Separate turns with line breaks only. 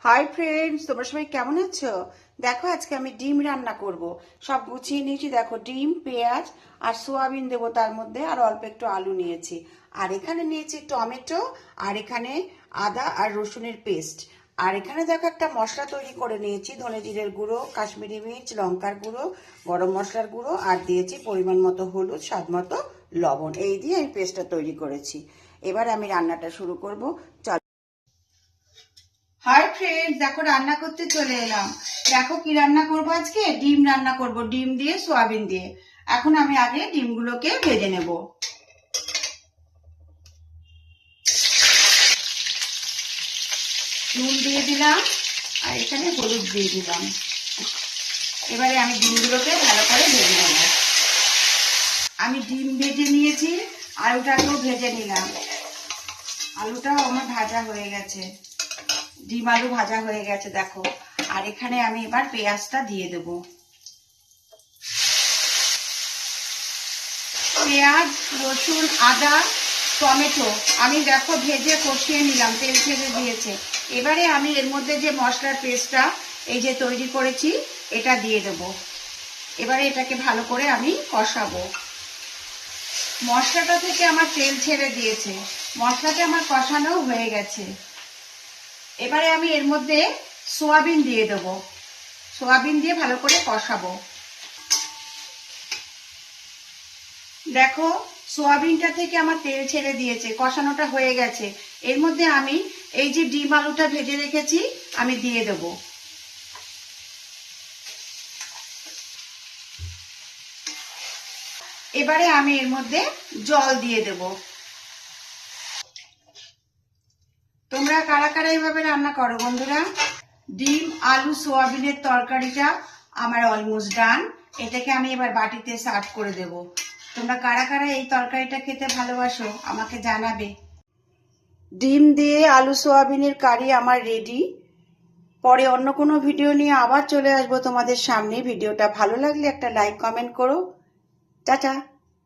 Hi friends, তোমরা সবাই কেমন আছো? দেখো আজকে আমি ডিম রান্না করব। সব গুছিয়ে নিয়েছি। দেখো, ডিম, পেঁয়াজ আর সোয়াবিন দেবো তার মধ্যে, আর অল্প একটু আলু নিয়েছি। আর এখানে নিয়েছি টমেটো, আর এখানে আদা আর রসুনের পেস্ট। আর এখানে দেখো একটা মশলা তৈরি করে নিয়েছি। ধনে জিরের গুঁড়ো, কাশ্মীরি মির্চ, লঙ্কার গুঁড়ো, গরম মশলার গুঁড়ো, আর দিয়েছি পরিমাণ মতো হলুদ, স্বাদ মতো লবণ। এই দিয়ে আমি পেস্টটা তৈরি করেছি। এবার আমি রান্নাটা শুরু করব। হাই ফ্রেন্ডস, দেখো রান্না করতে চলে এলাম। দেখো কি রান্না করবো আজকে। ডিম রান্না করব, ডিম দিয়ে সোয়াবিন দিয়ে। এখন আমি আগে ডিমগুলোকে ভেজে নেব। নুন দিয়ে দিলাম, আর এখানে হলুদ দিয়ে দিলাম। এবারে আমি ডিমগুলোকে ভালো করে ভেজে নেব। আমি ডিম ভেজে নিয়েছি, আলুটাকেও ভেজে নিলাম। আলুটাও আমার ভাজা হয়ে গেছে। ডিম আলু ভাজা হয়ে গেছে দেখো। আর এখানে আমি এবার পেঁয়াজটা দিয়ে দেব। পেঁয়াজ, রসুন, আদা, টমেটো আমি দেখো ভেজে কষিয়ে নিলাম, তেল ছেড়ে দিয়েছে। এবারে আমি এর মধ্যে যে মশলার পেস্টটা এই যে তৈরি করেছি এটা দিয়ে দেব। এবারে এটাকে ভালো করে আমি কষাবো। মশলাটা থেকে আমার তেল ছেড়ে দিয়েছে, মশলাটা আমার কষানো হয়ে গেছে। এবারে আমি এর মধ্যে সোয়াবিন দিয়ে দেব। সোয়াবিন দিয়ে ভালো করে কষাবো। দেখো সোয়াবিনটা থেকে আমার তেল ছেড়ে দিয়েছে, কষানোটা হয়ে গেছে। এর মধ্যে আমি এই যে ডিম আলুটা ভেজে রেখেছি আমি দিয়ে দেব। এবারে আমি এর মধ্যে জল দিয়ে দেব। তোমরা কারা কারা এইভাবে রান্না করো বন্ধুরা? ডিম আলু সোয়াবিনের তরকারিটা আমার অলমোস্ট ডান। এটাকে আমি এবার বাটিতে সার্ভ করে দেব। তোমরা কারা কারা এই তরকারিটা খেতে ভালোবাসো আমাকে জানাবে। ডিম দিয়ে আলু সোয়াবিনের কারি আমার রেডি। পরে অন্য কোনো ভিডিও নিয়ে আবার চলে আসবো তোমাদের সামনে। ভিডিওটা ভালো লাগলে একটা লাইক কমেন্ট করো। টাটা।